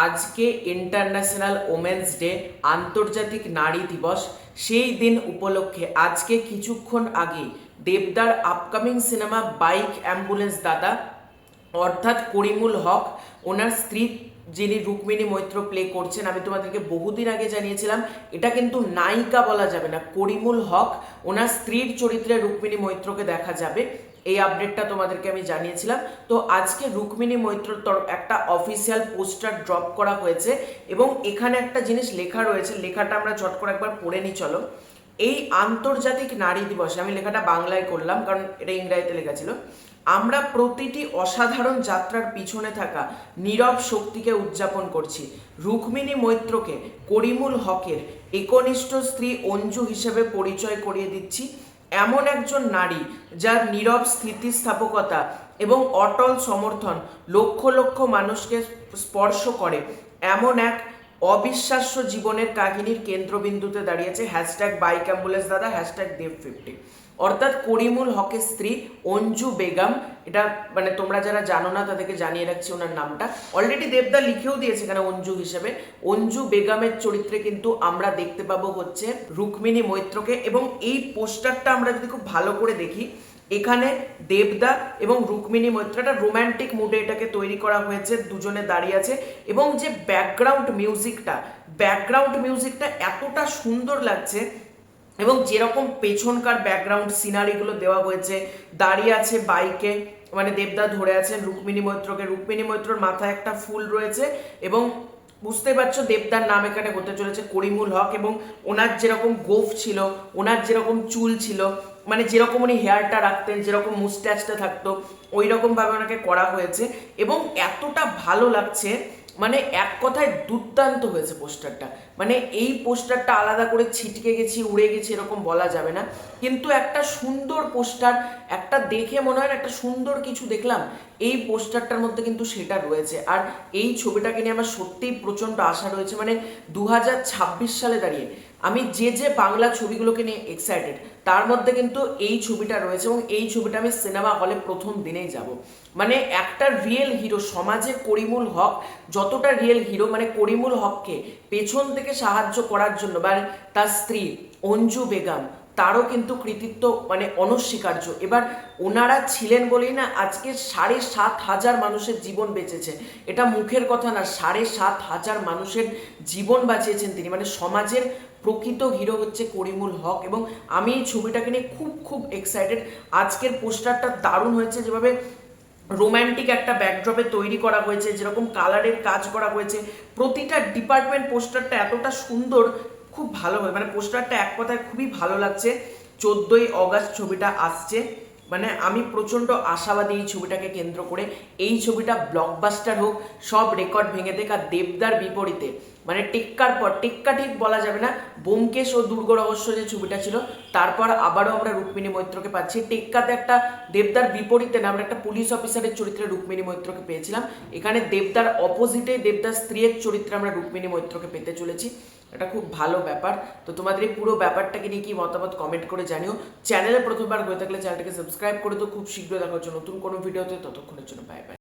আজকে international women's day, আন্তর্জাতিক নারী দিবস। সেই দিন উপলক্ষে আজকে কিছুক্ষণ আগে দেবদার আপকামিং সিনেমা বাইক অ্যাম্বুলেন্স দাদা অর্থাৎ করিমুল হক, ওনার স্ত্রী যিনি রুক্মিণী মৈত্র প্লে করছেন, আমি তোমাদেরকে বহুদিন আগে জানিয়েছিলাম এটা কিন্তু নায়িকা বলা যাবে না, করিমুল হক ওনার স্ত্রীর চরিত্রে রুক্মিণী মৈত্রকে দেখা যাবে। এই আপডেটটা তোমাদেরকে আমি জানিয়েছিলাম। তো আজকে রুক্মিণী মৈত্রর তরফ একটা অফিসিয়াল পোস্টার ড্রপ করা হয়েছে এবং এখানে একটা জিনিস লেখা রয়েছে, লেখাটা আমরা ঝট করে একবার পড়ে নিই চলো। এই আন্তর্জাতিক নারী দিবসে, আমি লেখাটা বাংলায় করলাম কারণ এটা ইংরাজিতে লেখা ছিল, আমরা প্রতিটি অসাধারণ যাত্রার পিছনে থাকা নীরব শক্তিকে উদযাপন করছি। রুক্মিণী মৈত্রকে করিমুল হকের একনিষ্ঠ স্ত্রী অঞ্জু হিসেবে পরিচয় করিয়ে দিচ্ছি। এমন একজন নারী যার নীরব স্থিতিস্থাপকতা এবং অটল সমর্থন লক্ষ লক্ষ মানুষকে স্পর্শ করে, এমন এক অবিশ্বাস্য জীবনের কাহিনীর কেন্দ্রবিন্দুতে দাঁড়িয়েছে হ্যাশট্যাগ বাইক অ্যাম্বুলেন্স দাদা, হ্যাশট্যাগ দেব50। অর্থাৎ করিমুল হকের স্ত্রী অঞ্জু বেগম, এটা মানে তোমরা যারা জানো না তাদেরকে জানিয়ে রাখছি ওনার নামটা, অলরেডি দেবদা লিখেও দিয়েছে এখানে অঞ্জু হিসেবে। অঞ্জু বেগমের চরিত্রে কিন্তু আমরা দেখতে পাবো হচ্ছে রুক্মিণী মৈত্রকে। এবং এই পোস্টারটা আমরা যদি খুব ভালো করে দেখি, এখানে দেবদা এবং রুক্মিণী মৈত্র একটা রোম্যান্টিক মুডে এটাকে তৈরি করা হয়েছে, দুজনে দাঁড়িয়ে আছে। এবং যে ব্যাকগ্রাউন্ড মিউজিকটা এতটা সুন্দর লাগছে, এবং যেরকম পেছনকার ব্যাকগ্রাউন্ড সিনারিগুলো দেওয়া হয়েছে, দাঁড়িয়ে আছে বাইকে, মানে দেবদা ধরে আছেন রুক্মিণী মৈত্রকে, রুক্মিণী মৈত্রর মাথায় একটা ফুল রয়েছে এবং বুঝতে পারছো দেবদার নাম এখানে হতে চলেছে করিমুল হক। এবং ওনার যেরকম গোফ ছিল, ওনার যেরকম চুল ছিল, মানে যেরকম উনি হেয়ারটা রাখতেন, যেরকম মুস্ট্যাচটা থাকতো, ওই রকম ভাবে ওনাকে করা হয়েছে এবং এতটা ভালো লাগছে, মানে এক কথায় দুর্দান্ত হয়েছে পোস্টারটা। মানে এই পোস্টারটা আলাদা করে ছিটকে গেছি, উড়ে গেছি এরকম বলা যাবে না, কিন্তু একটা সুন্দর পোস্টার, একটা দেখে মনে হয় একটা সুন্দর কিছু দেখলাম, এই পোস্টারটার মধ্যে কিন্তু সেটা রয়েছে। আর এই ছবিটাকে নিয়ে আমার সত্যিই প্রচণ্ড আশা রয়েছে। মানে 2026 সালে দাঁড়িয়ে আমি যে বাংলা ছবিগুলোকে নিয়ে এক্সাইটেড, তার মধ্যে কিন্তু এই ছবিটা রয়েছে এবং এই ছবিটা আমি সিনেমা হলে প্রথম দিনেই যাব। মানে একটা রিয়েল হিরো সমাজে করিমুল হক যতটা রিয়েল হিরো, মানে করিমুল হককে পেছন থেকে সাহায্য করার জন্য বা তার স্ত্রী অঞ্জু বেগম, তারও কিন্তু কৃতিত্ব মানে অনস্বীকার্য। এবার ওনারা ছিলেন বলেই না আজকে 7,500 মানুষের জীবন বেঁচেছে, এটা মুখের কথা না, 7,500 মানুষের জীবন বাঁচিয়েছেন তিনি। মানে সমাজের প্রকৃত হিরো হচ্ছে করিমুল হক। এবং আমি এই ছবিটাকে নিয়ে খুব এক্সাইটেড। আজকের পোস্টারটা দারুণ হয়েছে, যেভাবে রোম্যান্টিক একটা ব্যাকড্রপে তৈরি করা হয়েছে, যেরকম কালারের কাজ করা হয়েছে, প্রতিটা ডিপার্টমেন্ট পোস্টারটা এতটা সুন্দর, খুব ভালো হয়। মানে পোস্টারটা এক কথায় খুবই ভালো লাগছে। 14ই অগাস্ট ছবিটা আসছে, মানে আমি প্রচণ্ড আশাবাদী এই ছবিটাকে কেন্দ্র করে। এই ছবিটা ব্লকবাস্টার হোক, সব রেকর্ড ভেঙে দেখ। আর দেবদার বিপরীতে মানে টেক্কার পর টেক্কা, ঠিক বলা যাবে না, ব্যোমকেশ ও দুর্গ রহস্য যে ছবিটা ছিল, তারপর আবারও আমরা রুক্মিণী মৈত্রকে পাচ্ছি। টেক্কাতে একটা দেবদার বিপরীতে না আমরা একটা পুলিশ অফিসারের চরিত্রে রুক্মিণী মৈত্রকে পেয়েছিলাম, এখানে দেবদার অপোজিটে দেবদার স্ত্রীর চরিত্রে আমরা রুক্মিণী মৈত্রকে পেতে চলেছি। এটা খুব ভালো ব্যাপার। তো তোমাদের এই পুরো ব্যাপারটাকে নিয়ে কি মতামত কমেন্ট করে জানিও। চ্যানেলে প্রথমবার হয়ে থাকলে চ্যানেলটাকে সাবস্ক্রাইব করে তো খুব শীঘ্রই দেখা হচ্ছে নতুন কোনো ভিডিওতে। ততক্ষণের জন্য বাই বাই।